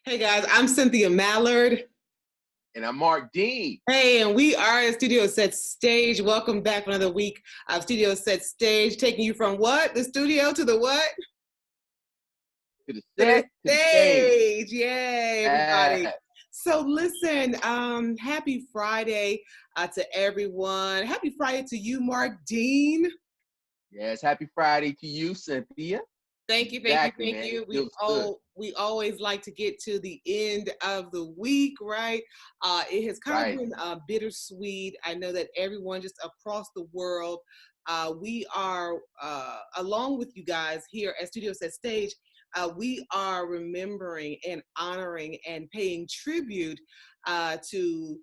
Hey guys, I'm Cynthia Mallard. And I'm Mark Dean. Hey, and we are at Studio Set Stage. Welcome back for another week of Studio Set Stage, taking you from what? The studio to the what? To the To the set, to the stage. stage. Yay, everybody. So listen, happy Friday to everyone. Happy Friday to you, Mark Dean. Yes, happy Friday to you, Cynthia. Thank you, thank you, Exactly, thank man. you. It feels good. We always like to get to the end of the week, right? It has kind of Right. been bittersweet. I know that everyone just across the world, we are along with you guys here at Studio Set Stage. We are remembering and honoring and paying tribute to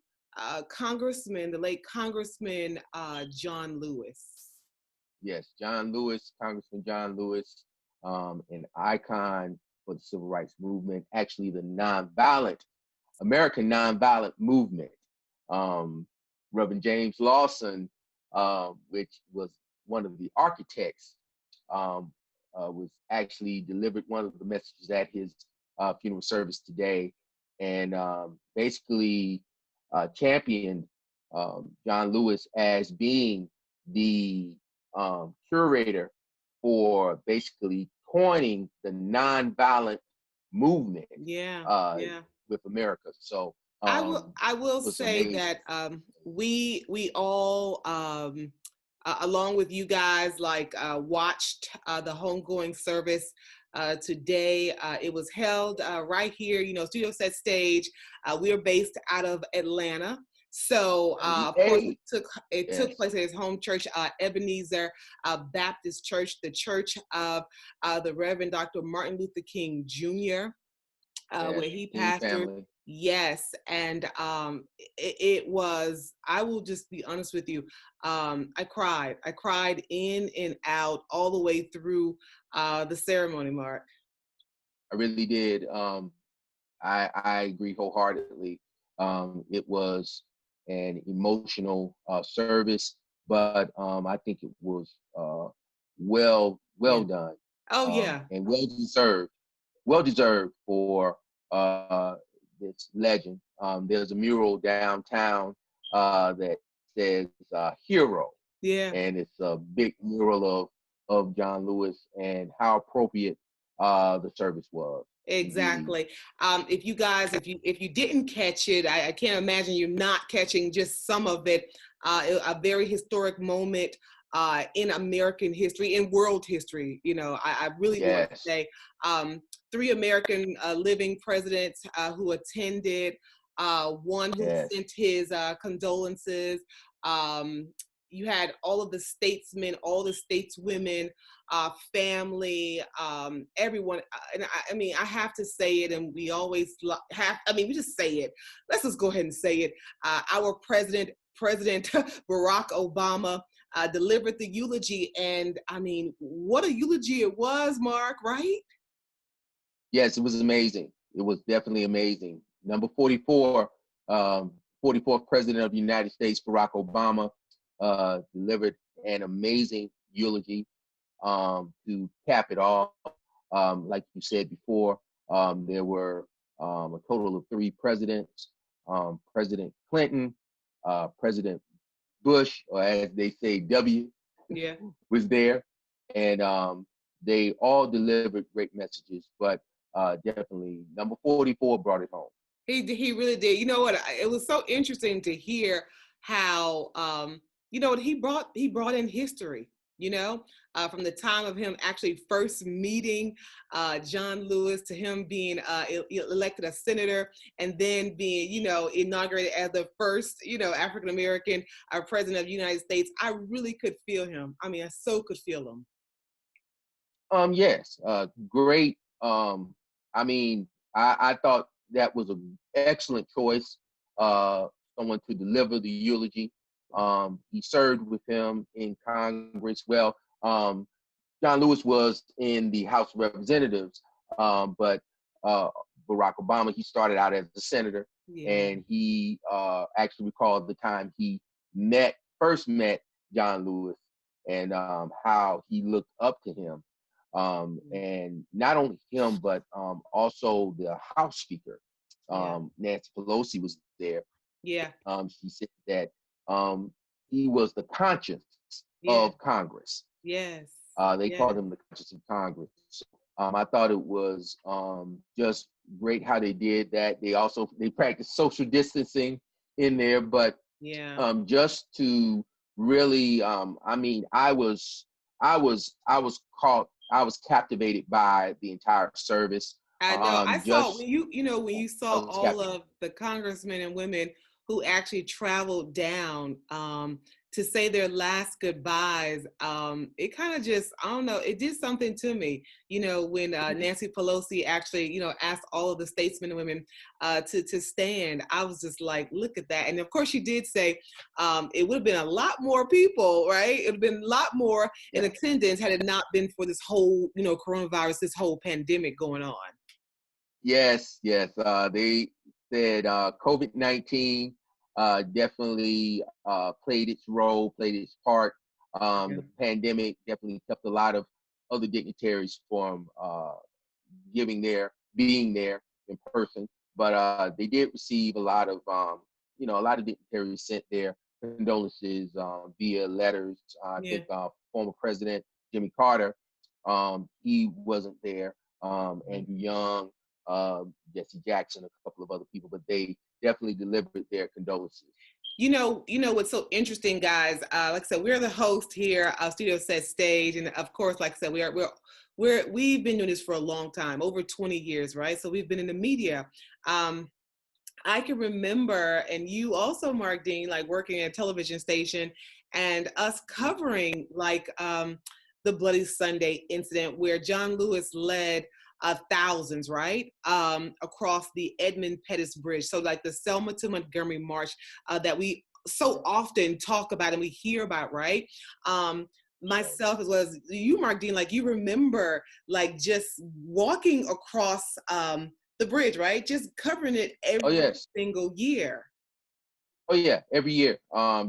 Congressman, the late Congressman John Lewis. Yes, John Lewis, Congressman John Lewis, an icon for the civil rights movement, actually the American nonviolent movement. Um, Reverend James Lawson, which was one of the architects, was actually delivered one of the messages at his funeral service today, and basically championed John Lewis as being the curator for basically coining the nonviolent movement Yeah, yeah. with America. So I will it was say amazing. that we all along with you guys like watched the homegoing service today. It was held right here, Studio Set Stage. We are based out of Atlanta. So, of course, Hey, it took yes, place at his home church, Ebenezer Baptist Church, the church of the Reverend Dr. Martin Luther King Jr., yes, where he King pastored. family. Yes, and it was. I will just be honest with you. I cried. I cried in and out all the way through the ceremony, Mark. I really did. I agree wholeheartedly. It was an emotional service, but I think it was well Yeah. done, Oh yeah. and well deserved for uh, this legend. There's a mural downtown that says "Hero," Yeah. and it's a big mural of John Lewis and how appropriate the service was. Indeed. Exactly. If you guys, if you didn't catch it, I can't imagine you not catching just some of it. A very historic moment in American history, in world history. I really do want to Yes, say three American living presidents who attended. One who yes, sent his condolences. Um, you had all of the statesmen, all the stateswomen, family, everyone. And I mean, I have to say it, and we always have. I mean, we just say it. Let's just go ahead and say it. Our President Barack Obama delivered the eulogy, and I mean, what a eulogy it was, Mark. Right? yes. It was amazing. It was definitely amazing. Number 44, 44th President of the United States, Barack Obama, delivered an amazing eulogy to cap it off. Like you said before, there were a total of three presidents: President Clinton, President Bush, or as they say, W, Yeah. was there, and they all delivered great messages. But definitely, number 44 brought it home. He really did. You know what? It was so interesting to hear how what he brought in history. From the time of him actually first meeting John Lewis to him being elected a senator and then being inaugurated as the first African American president of the United States. I really could feel him. I mean, I so could feel him. Yes, great. I mean, I thought that was an excellent choice. Uh, Someone to deliver the eulogy. He served with him in Congress. Well, John Lewis was in the House of Representatives, but uh, Barack Obama, he started out as a senator, Yeah. and he actually recalled the time he first met John Lewis, and how he looked up to him. And not only him, but also the House Speaker, Yeah. Nancy Pelosi was there. Yeah. She said that he was the conscience Yeah. of Congress. Yes. They called Yes. him the conscience of Congress. So, I thought it was just great how they did that. They practiced social distancing in there, but Yeah. just to really, I was captivated by the entire service. I know. I saw Just when when you I saw was all captivated. of the congressmen and women who actually traveled down to say their last goodbyes. It kind of just, I don't know, it did something to me. When Nancy Pelosi actually, asked all of the statesmen and women to stand. I was just like, look at that. And of course, she did say it would have been a lot more people, right? It would have been a lot more in Yeah. attendance had it not been for this whole, coronavirus, this whole pandemic going on. Yes, yes. They said COVID-19 definitely played its role, played its part. Yeah. The pandemic definitely kept a lot of other dignitaries from being there in person. But they did receive a lot of dignitaries sent their condolences via letters. I Yeah. think former President Jimmy Carter, he wasn't there. Andrew Young, Jesse Jackson, a couple of other people, but they definitely delivered their condolences. What's so interesting, guys. Like I said, we're the host here, Studio Set Stage, and of course, like I said, we've been doing this for a long time, over 20 years, right? So we've been in the media. I can remember, and you also, Mark Dean, like working at a television station, and us covering like the Bloody Sunday incident where John Lewis led thousands, right, across the Edmund Pettus Bridge. So like the Selma to Montgomery March that we so often talk about and we hear about, right? Myself as well as you, Mark Dean, like you remember like just walking across the bridge, right? Just covering it Oh every yes. single year. Oh yeah, every year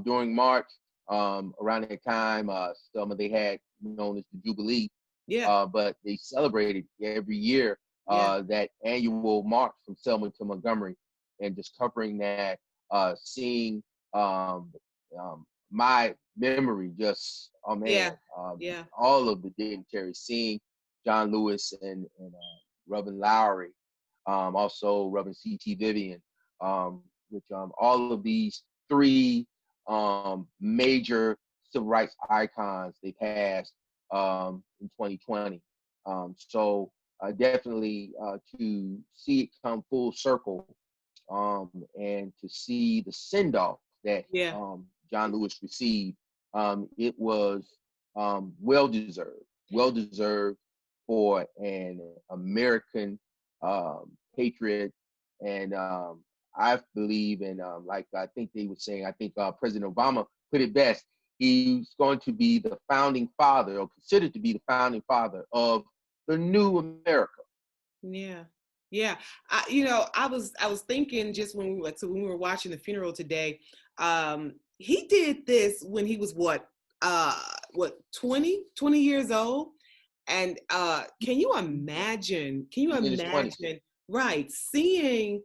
during March, around that time, Selma they had known as the Jubilee, Yeah, but they celebrated every year yeah, that annual march from Selma to Montgomery, and just covering that, seeing um, my memory, just oh yeah, man, yeah, all of the dignitaries, seeing John Lewis and Reverend Lowry, also Reverend C.T. Vivian, which all of these three major civil rights icons they passed in 2020. So definitely to see it come full circle and to see the send off that yeah, John Lewis received, it was well deserved, well deserved for an American patriot. And I believe in, like I think they were saying, I think President Obama put it best. He's going to be the founding father, or considered to be the founding father of the new America. yeah, yeah. I was thinking just when we were watching the funeral today. He did this when he was what 20 years old. And can you imagine? Can you He's in his 20s. imagine? Right, seeing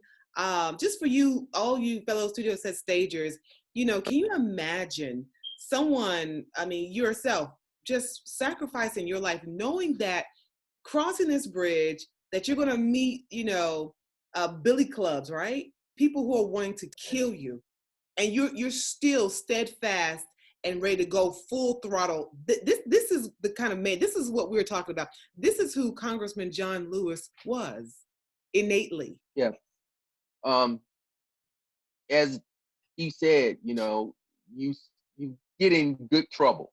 just for you, all you fellow studio set stagers, can you imagine someone? I mean, yourself, just sacrificing your life, knowing that crossing this bridge, that you're going to meet, billy clubs, right? People who are wanting to kill you, and you're still steadfast and ready to go full throttle. This is the kind of man. This is what we're talking about. This is who Congressman John Lewis was innately. Yeah. Um, as he said, you you get in good trouble.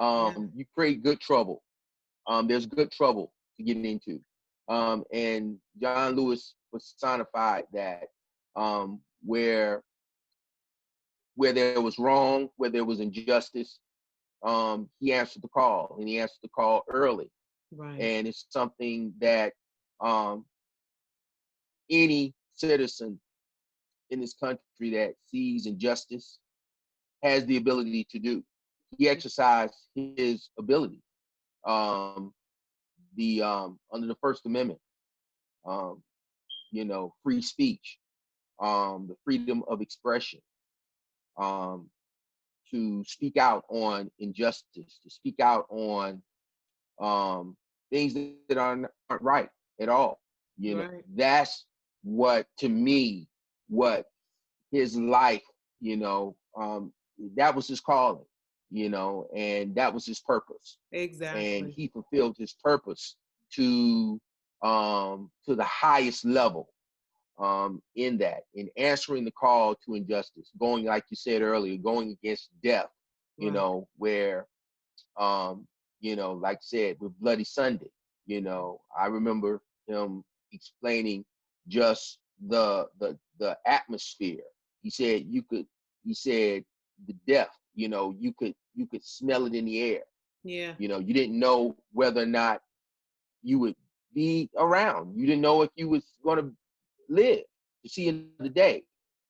Yeah, You create good trouble. There's good trouble to get into. And John Lewis personified that, where there was wrong, where there was injustice, he answered the call, and he answered the call early. right. And it's something that um, any citizen in this country that sees injustice has the ability to do. He exercised his ability. Um, under the First Amendment, um, free speech, the freedom of expression, um, to speak out on injustice, to speak out on things that aren't right at all. Right. That's what, to me, what his life, that was his calling, and that was his purpose. And Exactly. he fulfilled his purpose to the highest level, in answering the call to injustice, going, like you said earlier, going against death, Right. where, like I said, with Bloody Sunday, I remember him explaining just the atmosphere. He said the death, you could smell it in the air. Yeah. You didn't know whether or not you would be around. You didn't know if you was going to live to see another day.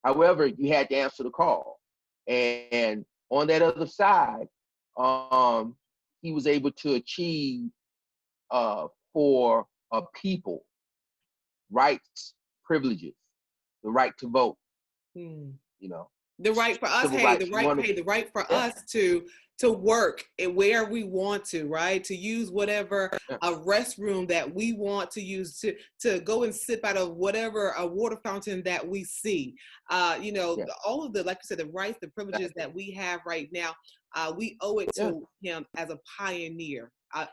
However, you had to answer the call. And on that other side, he was able to achieve, for a people, rights, privileges, the right to vote, Hmm. you know, The right for us, civil hey, rights. You want to, the right for yeah, us to work and where we want to, right? To use whatever yeah, a restroom that we want to use, to go and sip out of whatever a water fountain that we see. yeah, All of the, like you said, the rights, the privileges exactly. that we have right now, we owe it Yeah, to him as a pioneer. As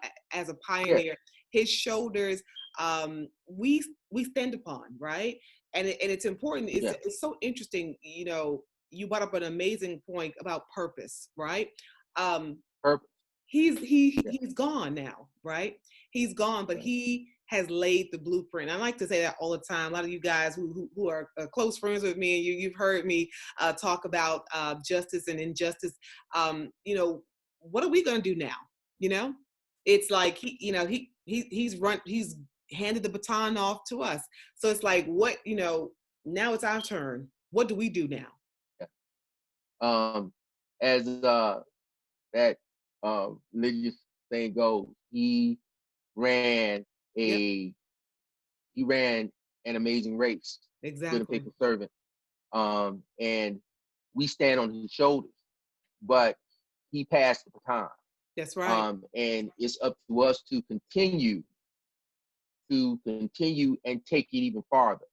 a yeah, pioneer, his shoulders, we stand upon, right? And it's important. yeah. It's so interesting, you brought up an amazing point about purpose, right? Um, Purpose. Yeah, he's gone now, right? He's gone, but right. he has laid the blueprint. I like to say that all the time. A lot of you guys who are close friends with me, and you've heard me talk about justice and injustice. What are we going to do now? You know, it's like he's handed the baton off to us. So it's like, now it's our turn. What do we do now? Yeah. As that religious thing goes, ran Yep, a he ran an amazing race, good and exactly. faithful servant. And we stand on his shoulders, but he passed the baton. That's right. And it's up to us to continue and take it even farther.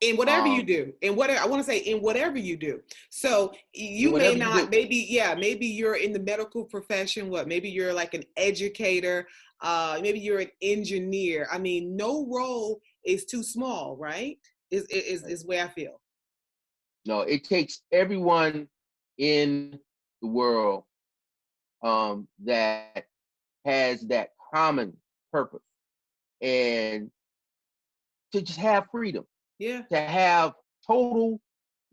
In whatever you Um, do, in whatever I want to say, in whatever you do. So in you may whatever you do. not, maybe you're in the medical profession. Maybe you're like an educator. Maybe you're an engineer. I mean, no role is too small, right? Right? Is where I feel. No, it takes everyone in the world, that has that common purpose, and to just have freedom, Yeah, to have total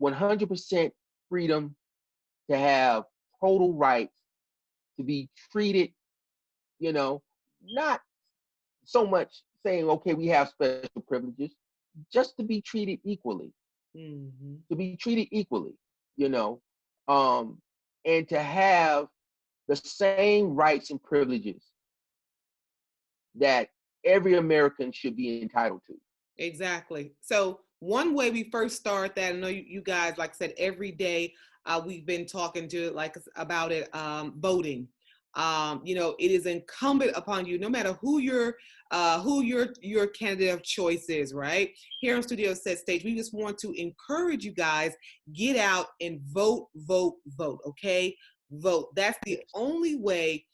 100% freedom, to have total rights, to be treated, not so much saying, okay, we have special privileges, just to be treated equally, hmm, to be treated equally, you know, um, and to have the same rights and privileges that every American should be entitled to. exactly. So one way we first start that, I know you guys, like I said, every day we've been talking to like about it, voting. It is incumbent upon you, no matter who your candidate of choice is, right? Here on Studio Set Stage, we just want to encourage you guys, get out and vote, vote, vote. Okay, vote. That's the Yes. only way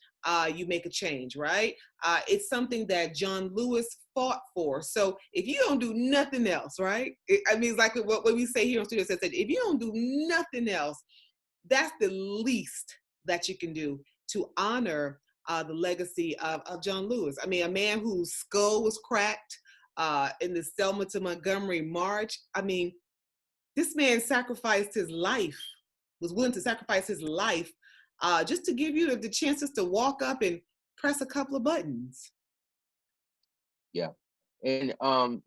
you make a change, right? It's something that John Lewis fought for. So if you don't do nothing else, right? It's like what we say here on Studio Set, if you don't do nothing else, that's the least that you can do to honor the legacy of John Lewis. I mean, a man whose skull was cracked in the Selma to Montgomery March. I mean, this man sacrificed his life, was willing to sacrifice his life just to give you the chances to walk up and press a couple of buttons. Yeah. And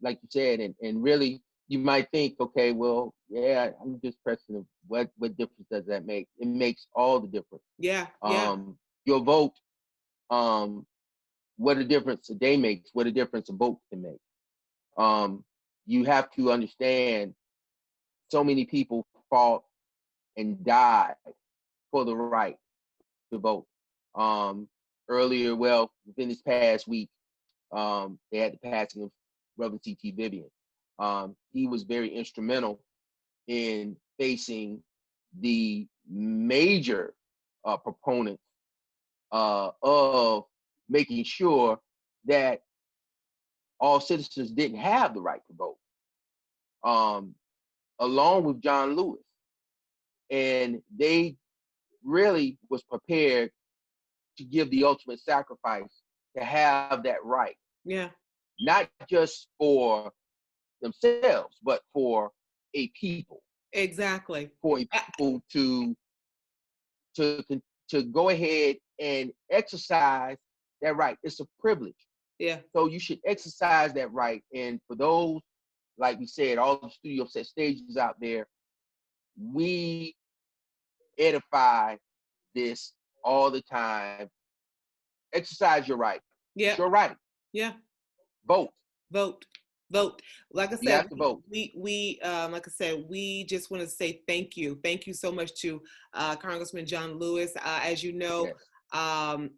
like you said, and really you might think, okay, well, yeah, I'm just pressing what difference does that make? It makes all the difference. Yeah, yeah, Your vote, um, what a difference a day makes, what a difference a vote can make. You have to understand so many people fought and died for the right to vote. Earlier, well, within this past week, they had the passing of Reverend C.T. Vivian. He was very instrumental in facing the major proponents of making sure that all citizens didn't have the right to vote, along with John Lewis. And they really was prepared to give the ultimate sacrifice to have that right. Yeah. Not just for themselves, but for a people. Exactly. For a people to go ahead and exercise that right. It's a privilege. Yeah. So you should exercise that right. And for those, like we said, all the studio set stages out there, we edify this all the time. Exercise your right. Yeah. It's your right. Yeah. Vote. Vote. Vote. Like I You said, have to vote. we like I said, we just want to say thank you. Thank you so much to Congressman John Lewis. As you know, Yes.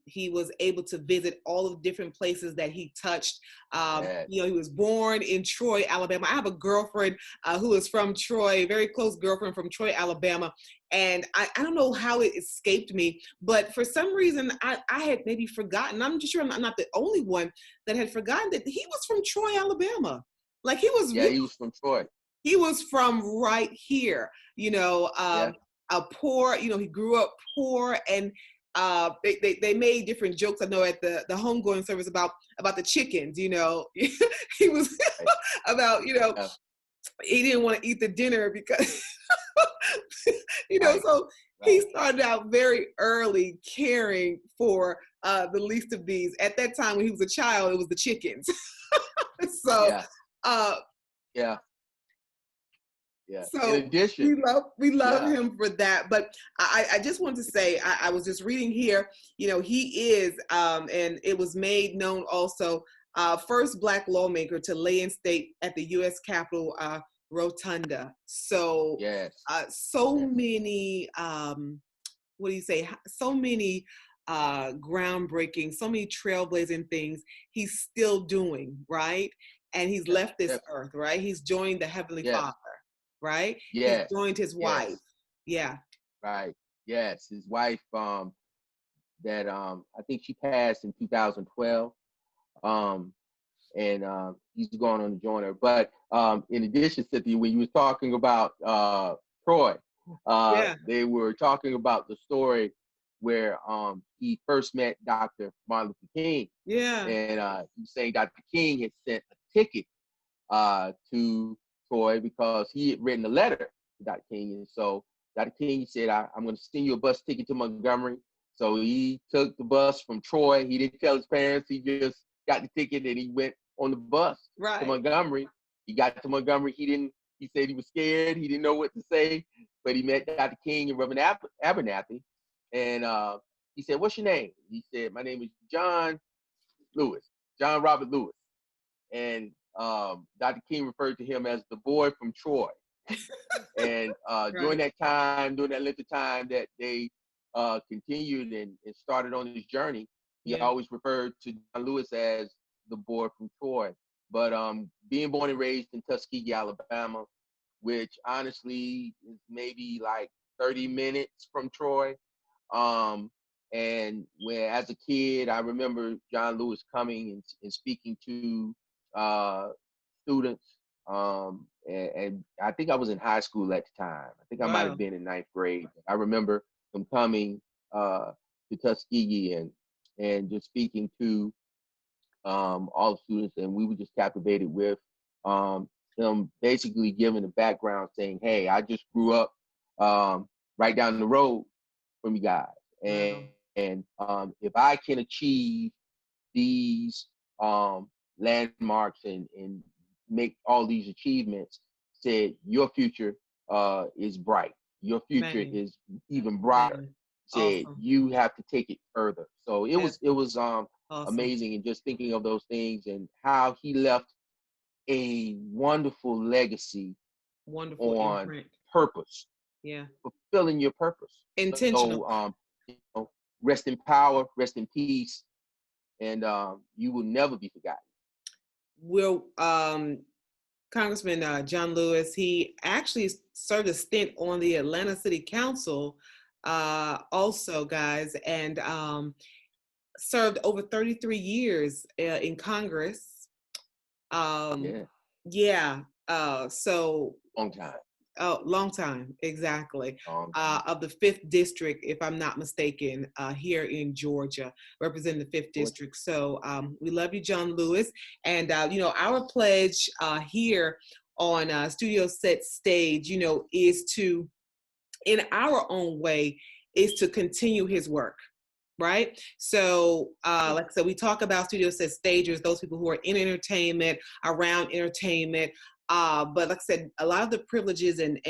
he was able to visit all of the different places that he touched. Yes. You know, he was born in Troy, Alabama. I have a girlfriend who is from Troy, very close girlfriend from Troy, Alabama. And I don't know how it escaped me, but for some reason I had maybe forgotten. I'm just sure I'm not the only one that had forgotten that he was from Troy, Alabama. Like he was. Yeah, he was from Troy. He was from right here. You know, a poor. You know, he grew up poor, and they made different jokes. I know at the homegoing service about the chickens. You know, he was about he didn't want to eat the dinner because so he started out very early caring for the least of these. At that time when he was a child, it was the chickens. So so in addition, we love him for that. But I just want to say, I was just reading here, he is and it was made known also, first Black lawmaker to lay in state at the U.S. Capitol Rotunda. So many so many groundbreaking, so many trailblazing things he's still doing, right? And he's left this earth, right? He's joined the Heavenly Father, right? He's joined his wife. Right. Yes, his wife that I think she passed in 2012. And he's going on to join her. But in addition, Cynthia, when you were talking about Troy, they were talking about the story where he first met Dr. Martin Luther King. And he was saying Dr. King had sent a ticket to Troy because he had written a letter to Dr. King. And so Dr. King said, I'm going to send you a bus ticket to Montgomery. So he took the bus from Troy. He didn't tell his parents. He just got the ticket and he went on the bus to Montgomery. He got to Montgomery. He said he was scared. He didn't know what to say, but he met Dr. King and Reverend Abernathy. And he said, "What's your name?" He said, "My name is John Robert Lewis." And Dr. King referred to him as the boy from Troy. And during that length of time that they continued and started on his journey, he always referred to John Lewis as the boy from Troy. But being born and raised in Tuskegee, Alabama, which honestly is maybe like 30 minutes from Troy. And when as a kid, I remember John Lewis coming and speaking to students. And I think I was in high school at the time. I think I might have been in 9th grade. I remember him coming to Tuskegee and just speaking to all the students, and we were just captivated with him basically giving the background, saying, "Hey, I just grew up right down the road from you guys, and if I can achieve these landmarks and make all these achievements, said your future is bright. Your future is even brighter. Said you have to take it further." So it was Awesome. amazing. And just thinking of those things and how he left a wonderful legacy Wonderful on imprint. purpose, Yeah. fulfilling your purpose. Intentional. So, you know, rest in power, rest in peace, and you will never be forgotten. Will Congressman John Lewis, he actually served a stint on the Atlanta City Council, also, guys, and served over 33 years in Congress. Yeah, Yeah. So long time, oh, long time, exactly. long Of the fifth district, if I'm not mistaken, here in Georgia, representing the fifth time. district. So we love you, John Lewis. And, our pledge here on Studio Set Stage, is to, in our own way, is to continue his work. Right. So, like I said, we talk about studio set stagers, those people who are in entertainment, around entertainment. But like I said, a lot of the privileges and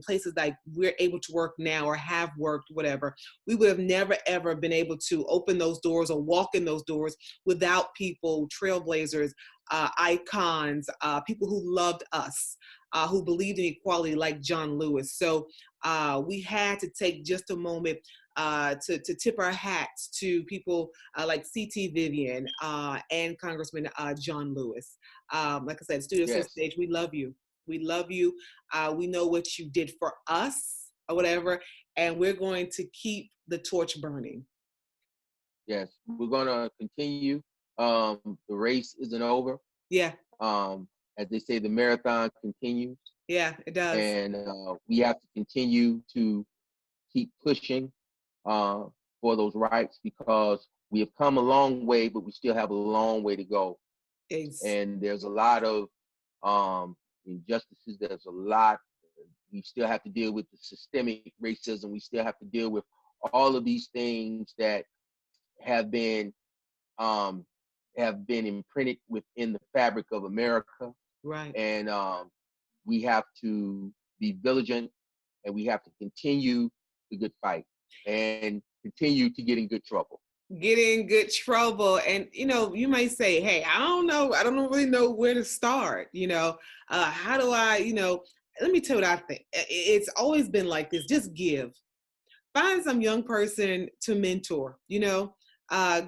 places like we're able to work now or have worked, whatever, we would have never, ever been able to open those doors or walk in those doors without people, trailblazers, icons, people who loved us, who believed in equality like John Lewis. So we had to take just a moment to tip our hats to people like C.T. Vivian and Congressman John Lewis. Like I said, Studio City Yes, Stage, we love you. We love you. We know what you did for us or whatever, and we're going to keep the torch burning. yes, we're gonna continue. The race isn't over. Yeah, As they say, the marathon continues, yeah, it does. and we have to continue to keep pushing uh, for those rights because we have come a long way, but we still have a long way to go. It's And there's a lot of injustices. There's a lot. We still have to deal with the systemic racism. We still have to deal with all of these things that have been um, imprinted within the fabric of America. right. And we have to be vigilant, and we have to continue the good fight and continue to get in good trouble. Get in good trouble. And you might say, hey, I don't know, I don't really know where to start. How do I, let me tell you what I think. It's always been like this. Just give. Find some young person to mentor,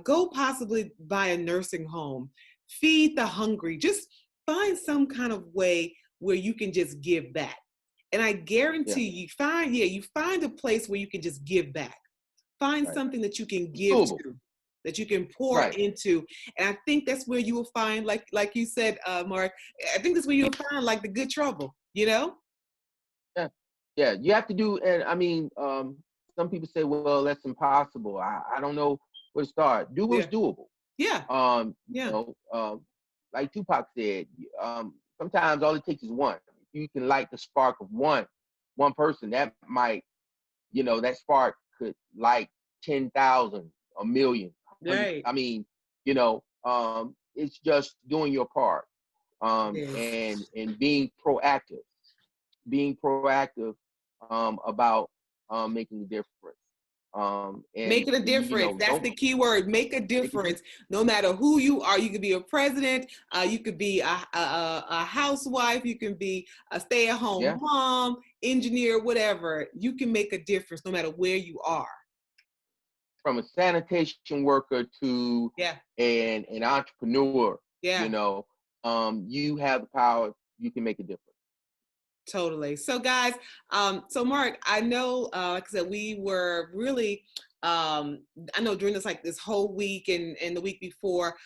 go possibly buy a nursing home, feed the hungry, just find some kind of way where you can just give back. And I Yeah, guarantee you find a place where you can just give back. Find right. something that you can It's give doable. to, that you can pour Right. into. And I think that's where you will find, like you said, Mark, I think that's where you'll find like the good trouble. Yeah. Yeah. You have to do, and I mean, some people say, well, that's impossible. I don't know where to start. Do what's Yeah. doable. Yeah. You Yeah. know, like Tupac said, sometimes all it takes is one. If you can light the spark of one person, that might, that spark could light 10,000, a million, 100. Right. I mean, it's just doing your part, It is. and being proactive about making a difference. And Making a difference. That's don't the key word. Make a make a difference. difference. No matter who you are, you could be a president. You could be a housewife. You can be a stay-at-home Yeah, mom, engineer, whatever. You can make a difference no matter where you are. from a sanitation worker to Yeah. an entrepreneur, you Yeah. know, you have the power. You can make a difference. Totally. So guys, so Mark, I know, like I said, we were really, I know during this whole week and the week before,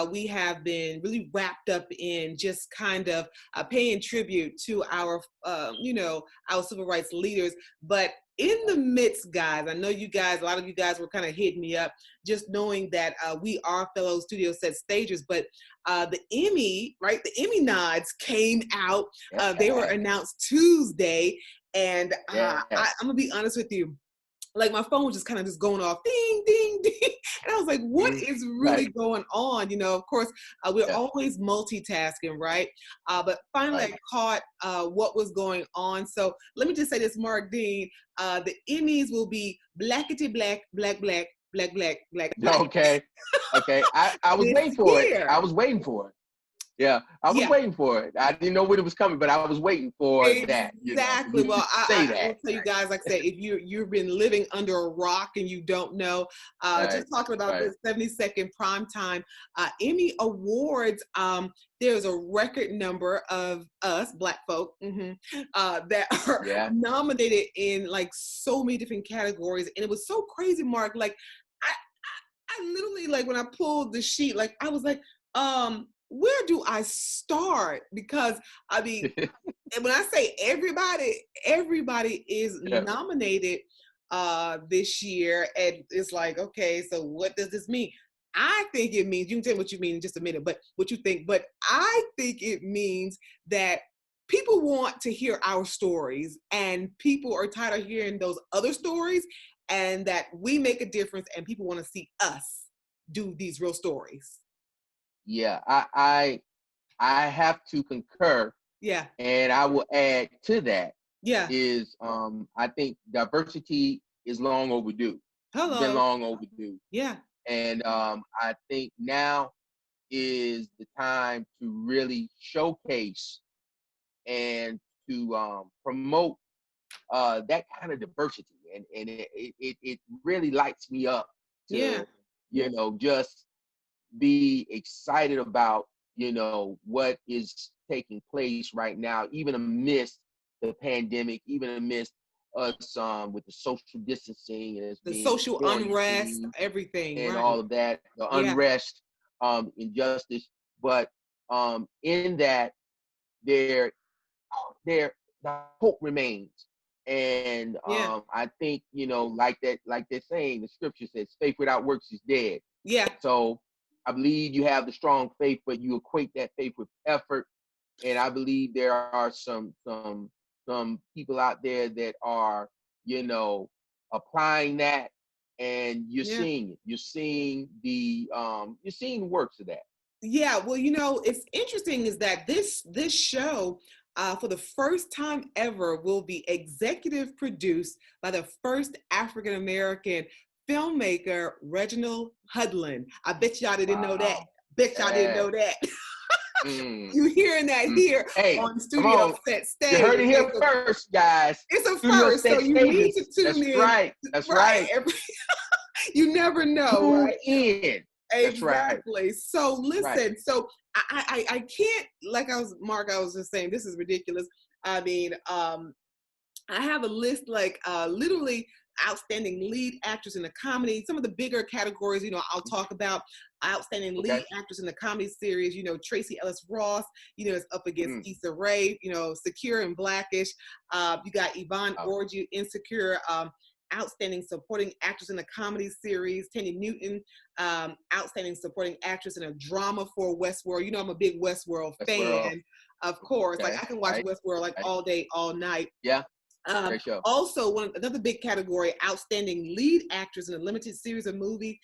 we have been really wrapped up in just kind of paying tribute to our civil rights leaders. But in the midst, guys, I know you guys, a lot of you guys were kind of hitting me up, just knowing that we are fellow studio set stagers, but the Emmy, right? The Emmy nods came out. They were Yes, announced Tuesday, and yes, I'm gonna be honest with you. Like my phone was just kind of just going off, ding, ding, ding, and I was like, "What is right, really going on?" Of course, we're yeah, always multitasking, right? But finally, right. I caught what was going on. So let me just say this, Mark Dean: the Emmys will be blackety black, black, black, black. Okay. Okay. I was This waiting for it. year. I was waiting for it. Yeah, I was Yeah. waiting for it. I didn't know when it was coming, but I was waiting for that, for Exactly. you Well, to say I that. will tell you guys, like I said, if you've been living under a rock and you don't know, Right, just talking about right. the 72nd primetime Emmy Awards, there's a record number of us Black folk that are Yeah. nominated in like so many different categories, and it was so crazy, Mark. Like, I literally, like, when I pulled the sheet, like, I was like, where do I start? Because I mean, and when I say everybody is Yeah. nominated this year, and it's like, okay, so what does this mean? I think it means, you can tell me what you mean in just a minute, but what you think, but I think it means that people want to hear our stories, and people are tired of hearing those other stories, and that we make a difference, and people want to see us do these real stories. Yeah. I have to concur, Yeah. and I will add to that Yeah. is I think diversity is long overdue. It's been Hello. long overdue. Yeah. And I think now is the time to really showcase and to promote that kind of diversity. And it really lights me up Yeah. to, just be excited about, what is taking place right now, even amidst the pandemic, even amidst us with the social distancing and us The being social unrest, quarantined everything, and right? all of that, the Yeah. unrest, injustice. But in that, there, the hope remains. And Yeah. I think, like they're saying, the scripture says, faith without works is dead. Yeah. So I believe you have the strong faith, but you equate that faith with effort. And I believe there are some people out there that are, applying that, and you're Yeah. seeing it. You're seeing the works of that. Yeah. Well, it's interesting is that this show, for the first time ever, will be executive produced by the first African American filmmaker, Reginald Hudlin. I bet y'all didn't know that. Wow. Bet y'all didn't Yeah. know that. Mm, You hearing that mm. here Hey, on come Studio on. Set You Stage? heard it Okay, here so first, guys. it's a Studio first, so set you need stages. to tune That's in. right. That's Right. right. You never know, Tune right? in. That's right. Exactly. So Right. listen, so I can't, like Mark, I was just saying, this is ridiculous. I mean, I have a list, like, literally outstanding lead actress in a comedy. Some of the bigger categories, I'll talk about outstanding Okay. lead actress in a comedy series. Tracy Ellis Ross, is up against Mm. Issa Rae, Secure and Blackish. You got Yvonne Oh, Orji, Insecure, outstanding supporting actress in a comedy series. Tandy Newton, outstanding supporting actress in a drama for Westworld. I'm a big Westworld that's where. fan, of course. Like, Okay. I can watch Right. Westworld like Right. all day, all night. Yeah. Great show. Also, another big category, outstanding lead actress in a limited series of movie.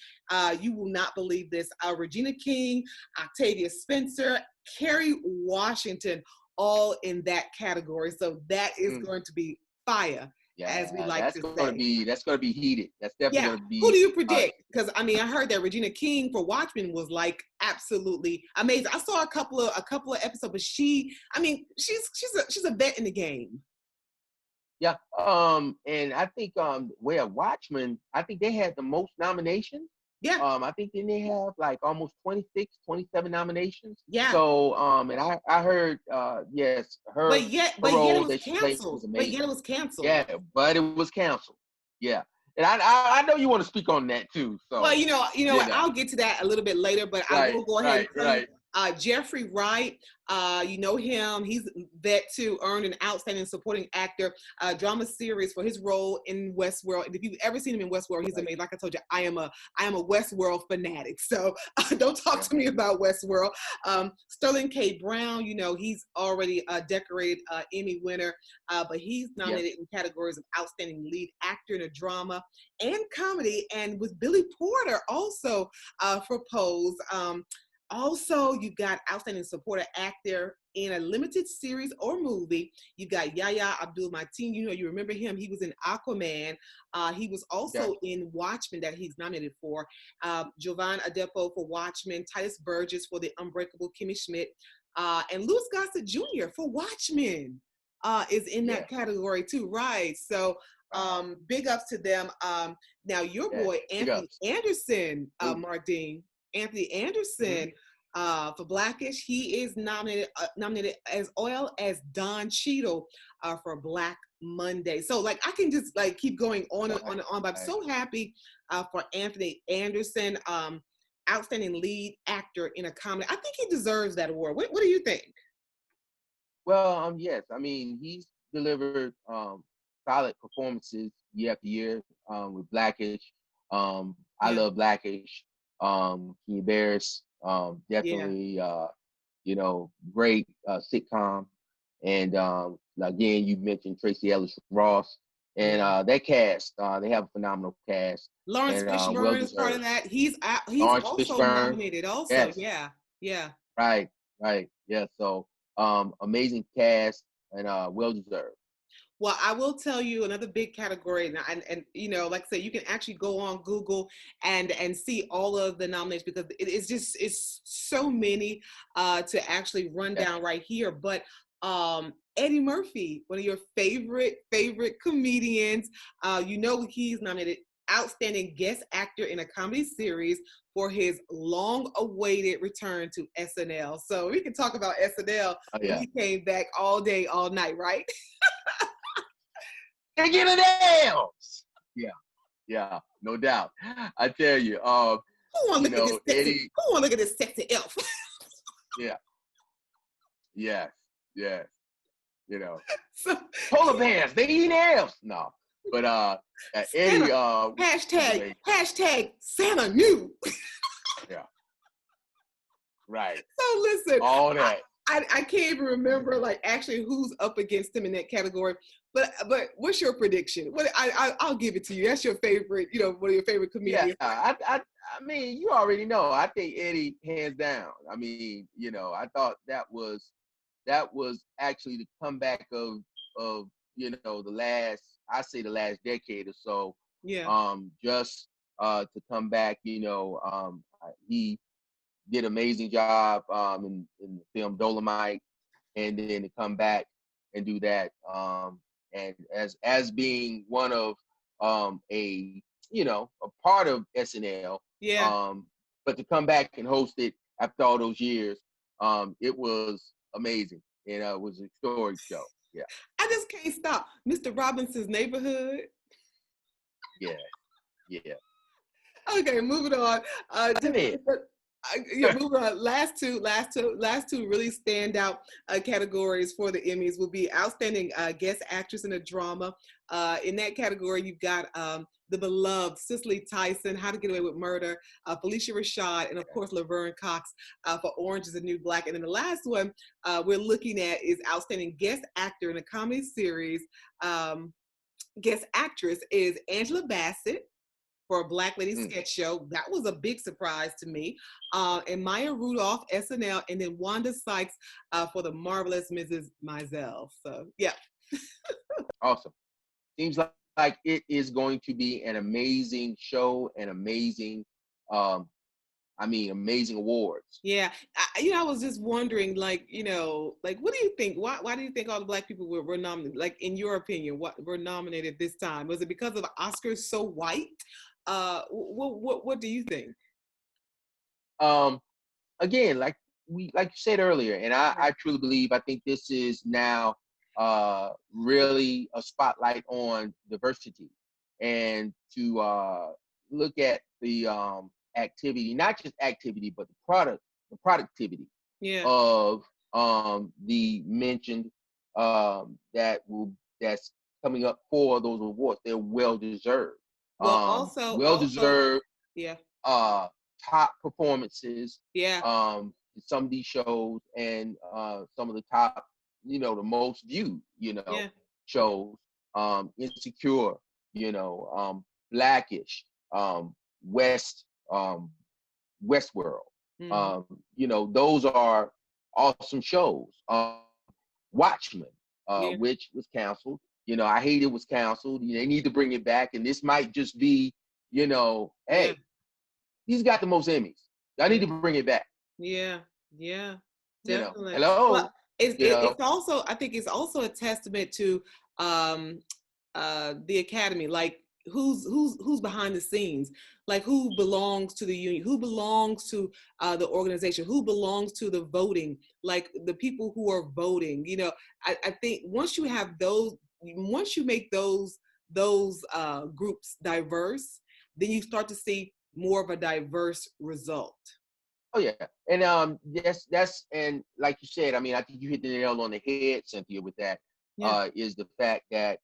You will not believe this. Regina King, Octavia Spencer, Kerry Washington, all in that category. So that is Mm. going to be fire, as we Yeah, like that's to gonna say. be that's gonna be heated. That's definitely Yeah. gonna Who do be. you predict? Because I heard that Regina King for Watchmen was like absolutely amazing. I saw a couple of episodes, but she's a vet in the game. Yeah. And I think where Watchmen, I think they had the most nominations. Yeah. I think then they have like almost 26, 27 nominations. Yeah. So and I heard yes, her But yet it role was that she played canceled. was amazing. Yeah, Yeah, but it was canceled. Yeah. And I know you want to speak on that too. Well, So I'll get to that a little bit later, but I right, will go ahead and right, tell you, right. Jeffrey Wright, you know him. He's vet too, earned an outstanding supporting actor drama series for his role in Westworld. And if you've ever seen him in Westworld, he's Right. amazing. Like I told you, I am a Westworld fanatic. So don't talk to me about Westworld. Sterling K. Brown, he's already a decorated Emmy winner, but he's nominated in categories of outstanding lead actor in a drama and comedy, and with Billy Porter also for Pose. Also, you got outstanding supporting actor in a limited series or movie. You got Yahya Abdul-Mateen. You remember him. He was in Aquaman. He was Yeah. also in Watchmen that he's nominated for. Jovan Adepo for Watchmen. Titus Burgess for The Unbreakable Kimmy Schmidt. And Louis Gossett Jr. for Watchmen is in Yeah. that category too, right? So big ups to them. Now your boy Anthony Anderson, Mardine, Anthony Anderson for Blackish, he is nominated as well as Don Cheadle for Black Monday. So like I can just like keep going on and on and on, but I'm so happy for Anthony Anderson, outstanding lead actor in a comedy. I think he deserves that award. What do you think? Well, yes. I mean, he's delivered solid performances year after year with Blackish. I love Blackish. Kenya Barris, definitely, great sitcom. And again, you mentioned Tracy Ellis Ross. And that cast, they have a phenomenal cast. Lawrence And Fishburne is part of that. He's Lawrence also Fishburne, nominated. Also, yeah. Right. Yeah. So amazing cast and well deserved. Well, I will tell you another big category, and like I said, you can actually go on Google and see all of the nominations because it's so many to actually run down right here. But Eddie Murphy, one of your favorite comedians, he's nominated outstanding guest actor in a comedy series for his long-awaited return to SNL. So we can talk about SNL when he came back all day, all night, right? Can't get it down. Yeah, no doubt. I tell you, who want to look at this sexy elf? Yes. So, polar bears, they eat elves. No, but Eddie. Hashtag Santa knew. Yeah. Right. So listen, all that. I can't even remember like actually who's up against him in that category. But what's your prediction? I'll give it to you. That's your favorite, one of your favorite comedians. Yeah, I mean, you already know. I think Eddie hands down. I mean, I thought that was actually the comeback of the last decade or so. Yeah. Just to come back, he did an amazing job in the film Dolomite, and then to come back and do that. And as being one of a part of SNL, but to come back and host it after all those years, it was amazing, and it was a historic show. Yeah, I just can't stop. Mr. Robinson's Neighborhood. Yeah. Okay, moving on. Moving on. Last two really stand out categories for the Emmys will be outstanding guest actress in a drama. In that category, you've got the beloved Cicely Tyson, How to Get Away with Murder, Felicia Rashad, and of course Laverne Cox for Orange is the New Black. And then the last one we're looking at is outstanding guest actor in a comedy series. Guest actress is Angela Bassett for a Black Lady Sketch Show. That was a big surprise to me. And Maya Rudolph, SNL, and then Wanda Sykes for The Marvelous Mrs. Maisel. So, yeah. Awesome. Seems like it is going to be an amazing show and amazing, amazing awards. Yeah. I was just wondering, what do you think? Why do you think all the Black people were nominated? Like, in your opinion, what were nominated this time? Was it because of Oscars so white? What do you think? Again, like you said earlier, and I truly believe, I think this is now really a spotlight on diversity, and to look at the activity, not just activity, but the productivity of the mentioned that's coming up for those awards. They're well deserved. Well deserved. Yeah. Top performances. Yeah. Some of these shows, and some of the top, the most viewed, shows. Insecure, Blackish, Westworld. Mm-hmm. Those are awesome shows. Watchmen, Yeah. which was canceled. I hate it was canceled. They need to bring it back, and this might just be, Yeah. hey, he's got the most Emmys. I need Yeah. to bring it back. Yeah. Yeah. Definitely. Well, Hello, it's also, I think it's also a testament to um the academy, like who's behind the scenes, like who belongs to the union, who belongs to the organization, who belongs to the voting, like the people who are voting. I think once you have those, once you make those groups diverse, then you start to see more of a diverse result. Oh yeah, and that's and like you said, I mean, I think you hit the nail on the head, Cynthia, with that. Yeah. Is the fact that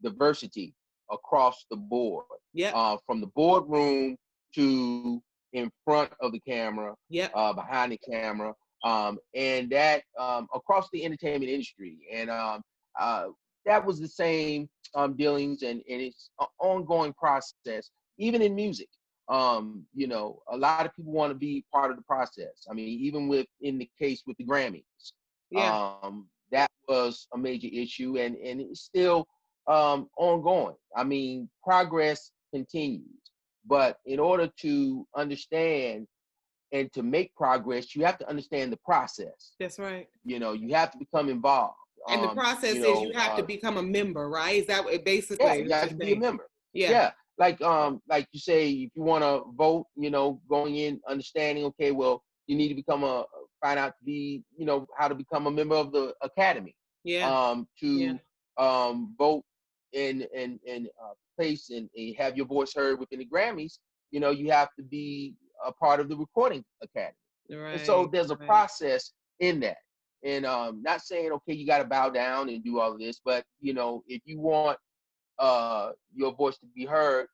diversity across the board, Yep. from the boardroom to in front of the camera, Yep. behind the camera, and that across the entertainment industry, and that was the same dealings, and it's an ongoing process, even in music. A lot of people want to be part of the process. I mean, even in the case with the Grammys, Yeah. that was a major issue, and it's still ongoing. I mean, progress continues, but in order to understand and to make progress, you have to understand the process. That's right. You have to become involved. And the Um, you process is you know, have to uh, become a member, right? Is that what yeah, basically you what have you're to be a saying? member. Yeah. Yeah, like you say, if you want to vote, going in understanding, okay, well, you need to find out to be, how to become a member of the academy, Yeah. Yeah. to vote and place and have your voice heard within the Grammys. You have to be a part of the recording academy, and so Right. there's a Right. process in that. And not saying, okay, you got to bow down and do all of this, but if you want your voice to be heard,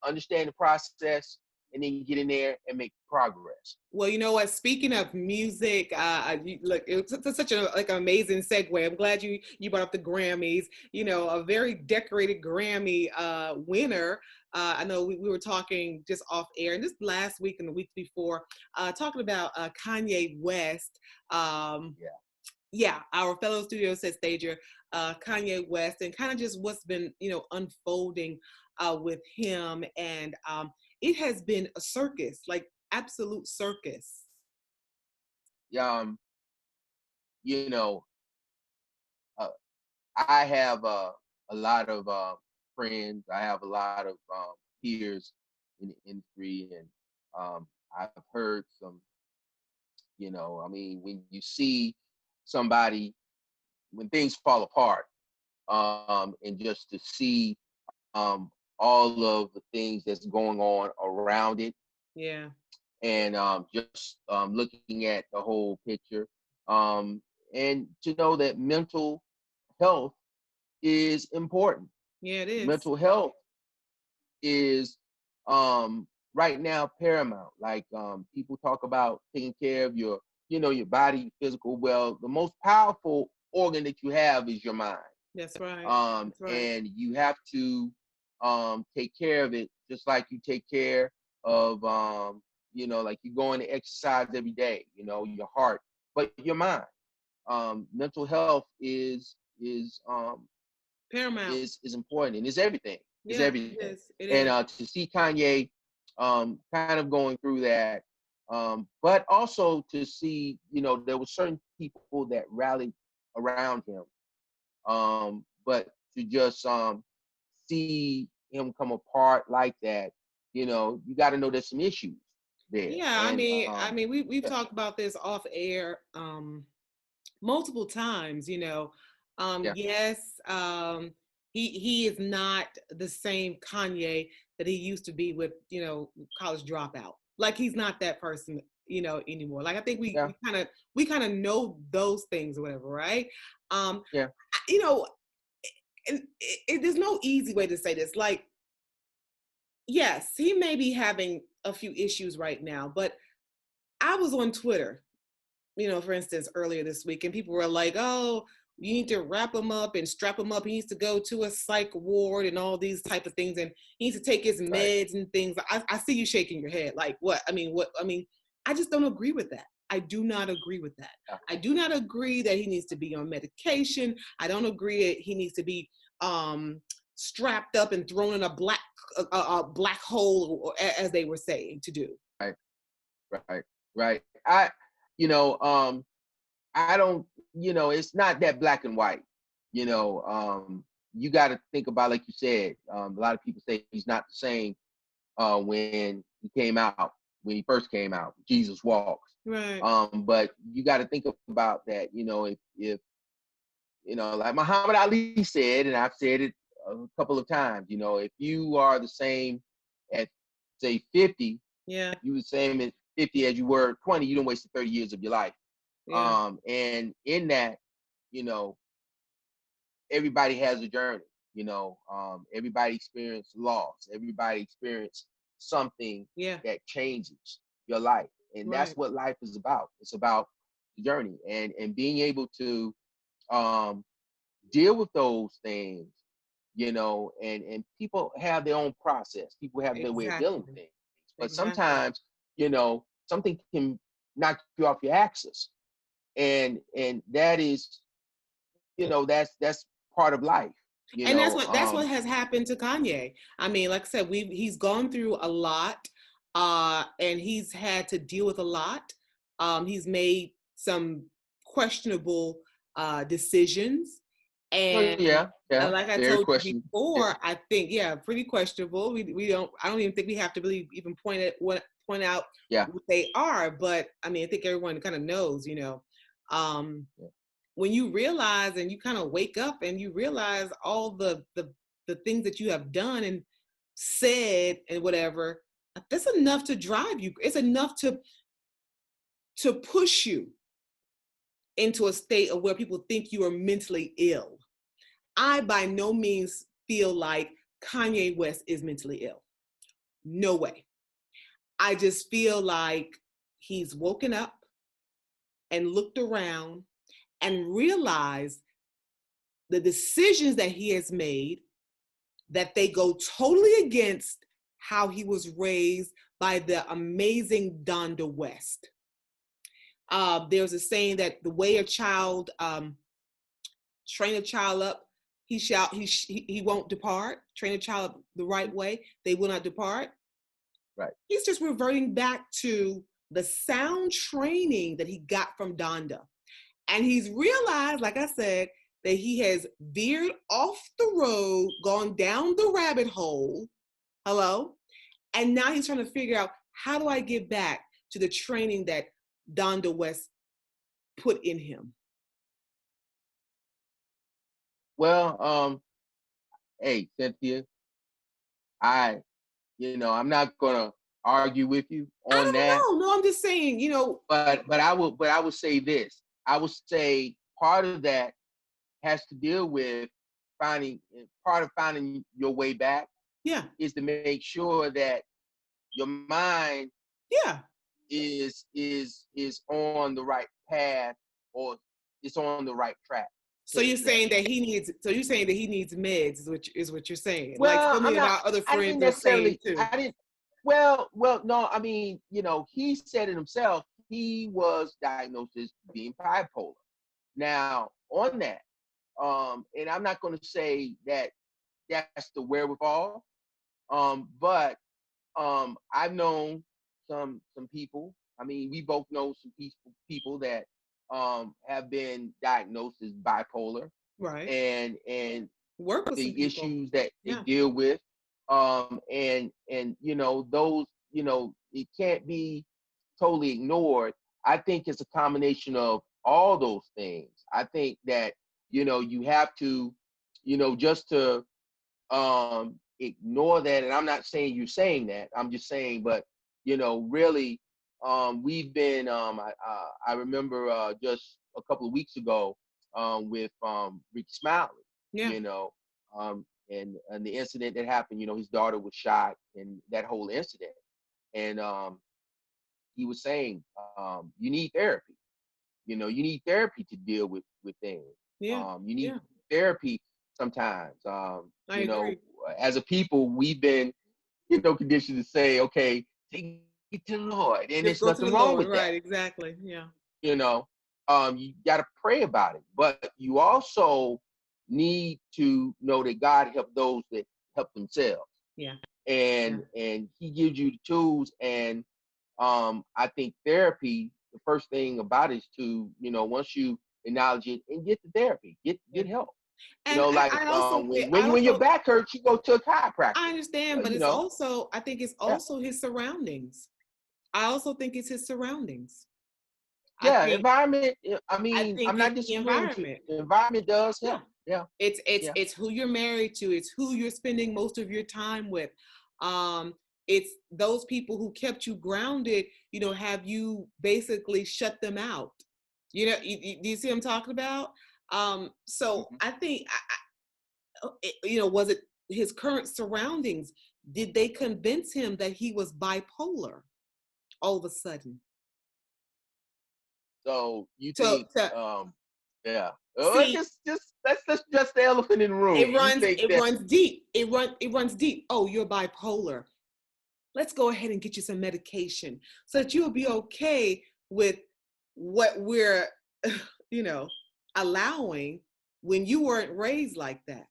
understand the process, and then get in there and make progress. Well, you know what? Speaking of music, look, it was such a like an amazing segue. I'm glad you brought up the Grammys. A very decorated Grammy winner. I know we were talking just off air, and this last week and the week before, talking about Kanye West. Yeah. Yeah, our fellow studio set stager, Kanye West, and kind of just what's been, unfolding with him. And it has been a circus, like absolute circus. Um, you know, uh, I have a lot of friends. I have a lot of peers in the industry, and I've heard some. I mean, when you see somebody when things fall apart, and just to see um, all of the things that's going on around it, Yeah, and just looking at the whole picture, um, and to know that mental health is important. yeah, it is. Mental health is right now paramount. Like people talk about taking care of your body, physical. Well, the most powerful organ that you have is your mind. That's right. That's right. And you have to take care of it just like you take care of like you going to exercise every day, your heart, but your mind. Mental health Paramount. is important, and it's everything. It's Yeah, it everything. is. It And is. to see Kanye kind of going through that, but also to see, there were certain people that rallied around him, but to just see him come apart like that, you got to know there's some issues there. Yeah, I And mean, we've yeah, talked about this off air multiple times. yeah, Yes, he is not the same Kanye that he used to be with college dropout. Like he's not that person anymore. Like I think we yeah, we kind of know those things or whatever, right? Um, yeah, you know, and there's no easy way to say this. Like, yes, he may be having a few issues right now, but I was on Twitter, for instance, earlier this week, and people were like, "Oh, you need to wrap him up and strap him up. He needs to go to a psych ward and all these type of things, and he needs to take his right. meds and things." I see you shaking your head, like, what? I mean, what? I mean, I just don't agree with that. I do not agree with that. I do not agree that he needs to be on medication. I don't agree that he needs to be strapped up and thrown in a black hole, as they were saying to do. Right, right, right. I don't, it's not that black and white. You got to think about, like you said, a lot of people say he's not the same when he first came out, Jesus Walks. Right. But you got to think about that, if like Muhammad Ali said, and I've said it a couple of times, if you are the same at, say, 50, yeah, you the same at 50 as you were 20, you don't waste 30 years of your life. yeah. And in that, everybody has a journey. Everybody experienced loss. Everybody experienced something that changes your life, and that's Right. what life is about. It's about the journey and being able to deal with those things. And people have their own process. People have their way of dealing with Exactly. things. But Exactly. sometimes, something can knock you off your axis, and that is, that's part of life. And that's what has happened to Kanye. I mean, like I said, he's gone through a lot, and he's had to deal with a lot. He's made some questionable decisions, and Yeah, like I very told you question. before, I think pretty questionable. I don't even think we have to really even point out Yeah, what they are. But I mean, I think everyone kind of knows, Um, when you realize and you kind of wake up and you realize all the things that you have done and said and whatever, that's enough to drive you. It's enough to push you into a state of where people think you are mentally ill. I by no means feel like Kanye West is mentally ill. No way. I just feel like he's woken up and looked around and realized the decisions that he has made, that they go totally against how he was raised by the amazing Donda West. There's a saying that the way a child train a child up, he won't depart. Train a child up the right way, they will not depart. right. He's just reverting back to the sound training that he got from Donda. And he's realized, like I said, that he has veered off the road, gone down the rabbit hole. Hello? And now he's trying to figure out, how do I get back to the training that Donda West put in him? Well, hey, Cynthia, I'm not gonna argue with you I on that, don't know. No, I'm just saying, but I will say this. I would say part of that has to deal with finding your way back yeah, is to make sure that your mind yeah. is on the right path, or it's on the right track. So you're saying that he needs. So you're saying that he needs meds, is what you're saying. Like Well, so many of our other I friends didn't are saying necessarily, too. I didn't, well, no, I mean, he said it himself. He was diagnosed as being bipolar. Now, on that, and I'm not going to say that that's the wherewithal, but I've known some people. I mean, we both know some people that have been diagnosed as bipolar, Right. and Work with some the people. issues that they Yeah. deal with, and those, it can't be totally ignored. I think it's a combination of all those things. I think that you have to, just to ignore that. And I'm not saying you're saying that. I'm just saying, but really, we've been. I remember just a couple of weeks ago with Rick Smiley. Yeah. You know, and the incident that happened. His daughter was shot, and that whole incident. And he was saying, you need therapy. You need therapy to deal with things. Yeah. You need Yeah. therapy sometimes. I agree. As a people, we've been, conditioned to say, okay, take Get to the Lord, and Just there's go to nothing the wrong Lord, with that. right? Exactly. Yeah. You know, you got to pray about it, but you also need to know that God helps those that help themselves. Yeah. And He gives you the tools. And I think therapy, the first thing about it is to, once you acknowledge it, and get the therapy, get help. And Like I also when your back hurts, you go to a chiropractor. I understand, but You it's know, also, I think it's yeah, also his surroundings. I also think it's his surroundings. I yeah, think environment. I I mean, think I'm it's not the disagreeing with you. environment. The environment does Yeah. help. Yeah, It's yeah. it's who you're married to, it's who you're spending most of your time with. Um, it's those people who kept you grounded, have you basically shut them out. Do you see what I'm talking about? So Mm-hmm. I think was it his current surroundings? Did they convince him that he was bipolar all of a sudden? So you So think, to yeah. Oh, see, just let's just the elephant in the room. it You runs think it that? runs deep. It runs deep. Oh, you're bipolar. Let's go ahead and get you some medication so that you'll be okay with what we're, allowing when you weren't raised like that.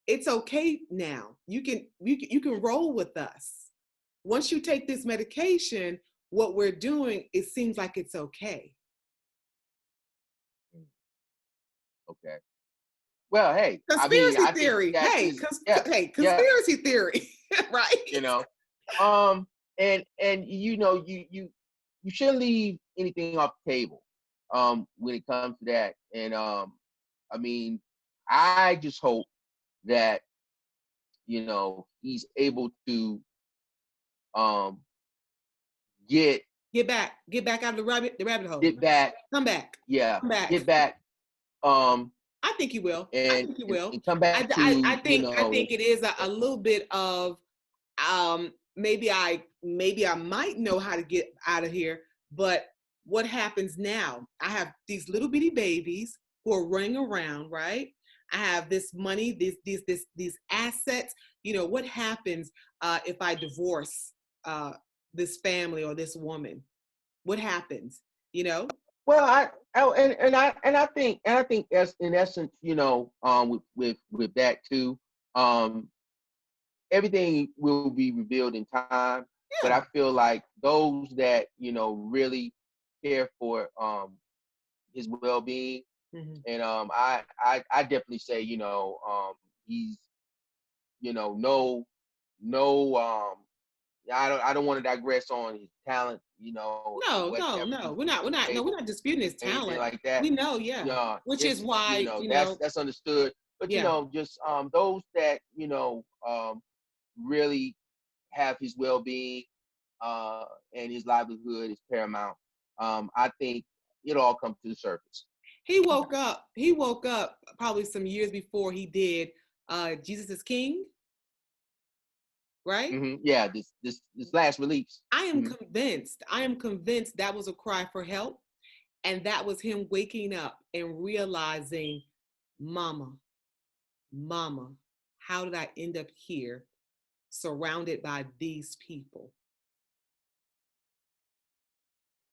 It's okay now. You can roll with us. Once you take this medication, what we're doing, it seems like it's okay. Okay. Well, hey, I mean, Conspiracy I think theory. that Hey, is, yeah, yeah. conspiracy theory, right? You know, um, and you shouldn't leave anything off the table, when it comes to that. And I mean, I just hope that he's able to um get Get back out of the rabbit hole. get back, Come back, yeah, come back. get back, um, I think he will. I and think he and, will. and come I, back I, to I think I think it is a little bit of maybe I might know how to get out of here, but what happens now? I have these little bitty babies who are running around, right? I have this money, these assets. What happens if I divorce uh, this family or this woman? What happens? You know? Well, and I think as in essence, with that too, um, everything will be revealed in time. But Yeah. I feel like those that really care for his well-being, Mm-hmm. and I definitely say he's no I don't want to digress on his talent, and No, no, whatever no. he's We're bringing not. to We're the not. No, we're table, not disputing his anything talent. like that. We know, yeah. Yeah, Which is it's why, that's understood. But yeah. just those that really have his well-being, and his livelihood is paramount. I think it all comes to the surface. He woke up. He woke up probably some years before he did Jesus is King, right? Yeah, this last release. I am convinced. I am convinced that was a cry for help. And that was him waking up and realizing, Mama, Mama, how did I end up here surrounded by these people?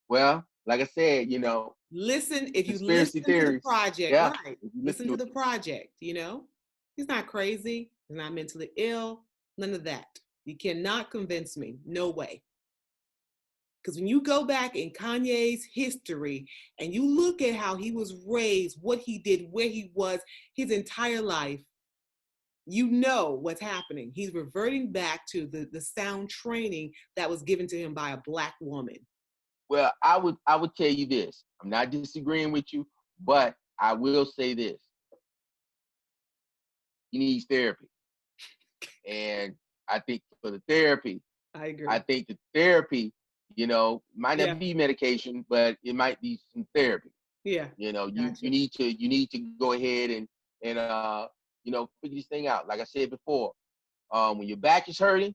Well, like I said, Listen, if you conspiracy listen to the theories. project, Yeah, right? if you listen Listen to to it. the project, He's not crazy. He's not mentally ill. None of that. You cannot convince me. No way. Because when you go back in Kanye's history and you look at how he was raised, what he did, where he was his entire life, you know what's happening. He's reverting back to the sound training that was given to him by a Black woman. Well, I would tell you this. I'm not disagreeing with you, but I will say this. He needs therapy. And I think for the therapy, I agree. I think the therapy, might Yeah. not be medication, but it might be some therapy. Yeah. You Gotcha. need to go ahead and figure this thing out. Like I said before, when your back is hurting,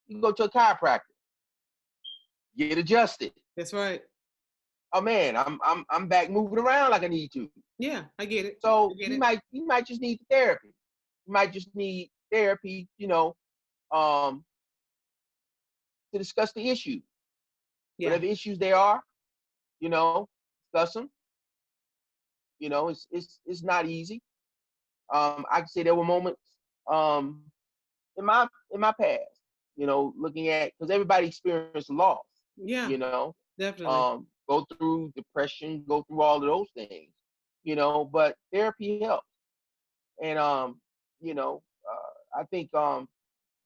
you can go to a chiropractor, get adjusted. That's right. Oh man, I'm back moving around like I need to. Yeah, I get it. I So get you it. might just need therapy. You might just need therapy, um, to discuss the issue, Yeah. whatever issues they are, you know, discuss them. You know, it's not easy. I can say there were moments um, in my past, you know, looking at, because everybody experienced loss, Yeah. you know, Definitely. go through depression, go through all of those things, you know, but therapy helps. And you know, I think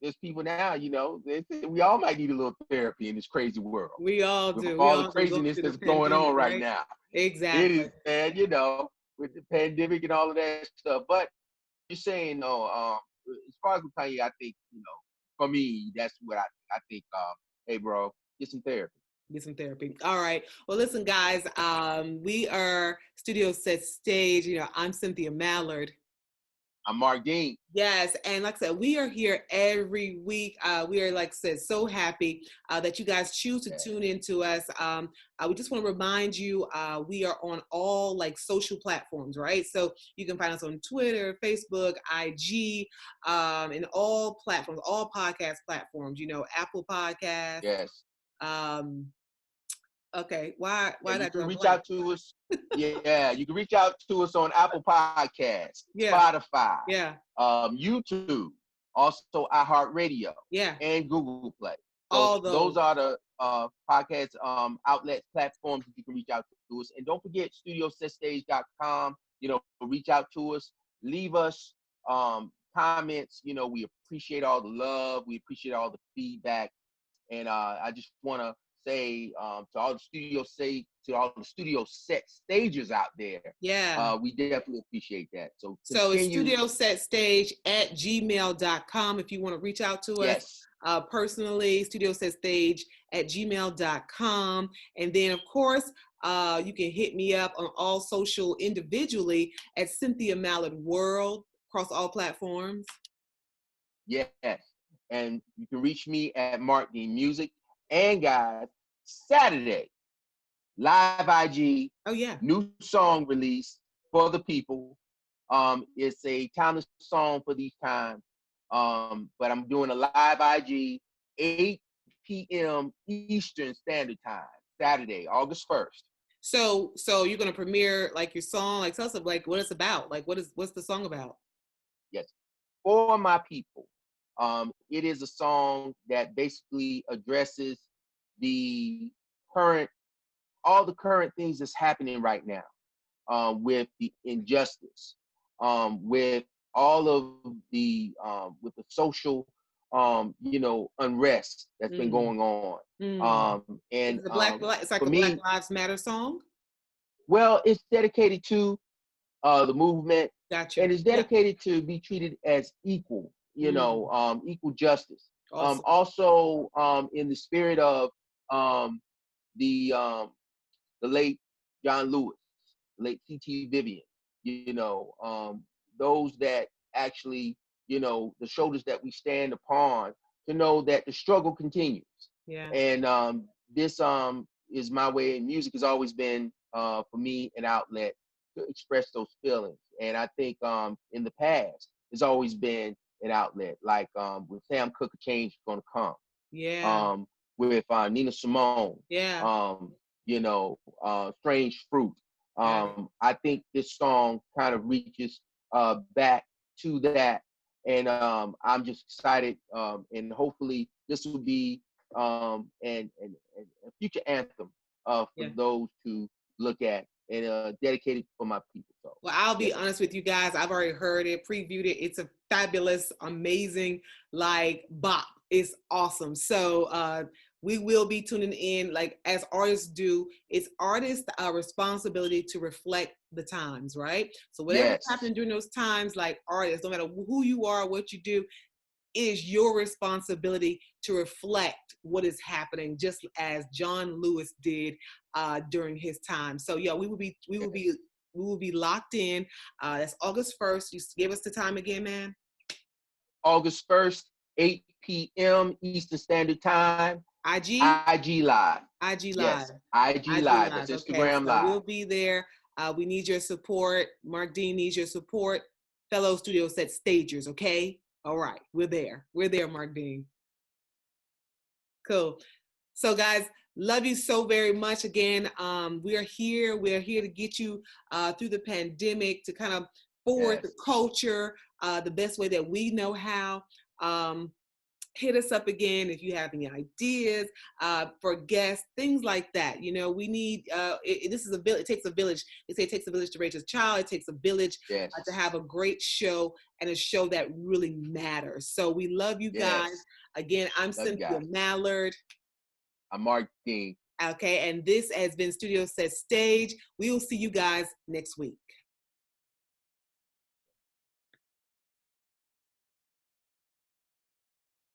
there's people now, you know, we all might need a little therapy in this crazy world We all with do. We all the all do go craziness through the that's going on pandemic, right right? now. It Exactly. is, man, you know, with the pandemic and all of that stuff. But you're saying, no, as far as with Kanye, I think, you know, for me, that's what I think. Hey, bro, get some therapy. Get some therapy. All right. Well, listen, guys. We are Studio Set Stage. You know, I'm Cynthia Mallard. I'm Marq Dean. Yes, and like I said, we are here every week. We are, like I said, so happy that you guys choose to Yeah. tune into us. We just want to remind you, we are on all like social platforms, right? So you can find us on Twitter, Facebook, IG, and all platforms, all podcast platforms. You know, Apple Podcasts. Yes. Um, okay, why Yeah, did you I can draw a reach blank? out to us. Yeah, you can reach out to us on Apple Podcasts, Yeah, Spotify, yeah, YouTube, also iHeartRadio, yeah. and Google Play. So All those those. are the podcast outlets, platforms that you can reach out to us. And don't forget studiosetStage.com. You know, reach out to us, leave us comments. You know, we appreciate all the love, we appreciate all the feedback. And I just want to say to all the studio set stagers out there, Yeah. we definitely appreciate that. So So it's continue. studiosetStage@gmail.com if you want to reach out to us Yes. personally, studiosetStage@gmail.com. And then, of course, you can hit me up on all social individually at Cynthia Mallard World across all platforms. Yes. And you can reach me at Marq Dean Music. And guys, Saturday, live IG, Oh, yeah. new song release for the people. It's a timeless song for these times. But I'm doing a live IG, 8 p.m. Eastern Standard Time, Saturday, August 1st. So you're gonna premiere like your song, like tell us like what it's about, like what's the song about? Yes, for my people. It is a song that basically addresses the current, all the current things that's happening right now, with the injustice, with all of the with the social, you know, unrest that's been Mm. going on. Mm. And It's it's like for a Black me, Lives Matter song. well, it's dedicated to the movement, Gotcha. and it's Yeah. dedicated to be treated as equal, you Mm. know, equal justice. Awesome. Also, in the spirit of um, the um, the late John Lewis, late C.T. Vivian, you know, those that actually, you know, the shoulders that we stand upon to know that the struggle continues. Yeah. And this is my way, and music has always been for me an outlet to express those feelings. And I think in the past, it's always been an outlet, like with Sam Cooke, A Change is Gonna Come, Yeah. um, with Nina Simone, Yeah. you know, Strange Fruit. Yeah. I think this song kind of reaches back to that, and I'm just excited, and hopefully this will be a future anthem for Yeah. those to look at, and dedicated for my people. So Well, I'll be yes, honest with you guys. I've already heard it, previewed it. It's a fabulous, amazing, like bop. It's awesome. So we will be tuning in, like as artists do. It's artists' responsibility to reflect the times, right? So whatever's yes, happening during those times, like artists, no matter who you are, what you do, it is your responsibility to reflect what is happening, just as John Lewis did during his time. So yeah, yes. we will be locked in. That's August 1st. You give us the time again, man. August 1st, 8 p.m. Eastern Standard Time. IG, IG Live. IG Live, Yes, IG IG Live. That's Live. Okay, Instagram so Live. we'll be there. We need your support. Marq Dean needs your support. Fellow studio set stagers. Okay. All right, we're there. We're there, Marq Dean. Cool. So guys, love you so very much again. We are here. We're here to get you through the pandemic, to kind of forward the Yes. culture the best way that we know how. Hit us up again if you have any ideas for guests, things like that. You know, we need, this is a village, it takes a village. They say it takes a village to raise a child. It takes a village to Yes. have a great show, and a show that really matters. So we love you guys. Yes. Again, I'm Love you Cynthia guys. Mallard. I'm Mark King. Okay, and this has been Studio Set Stage. We will see you guys next week.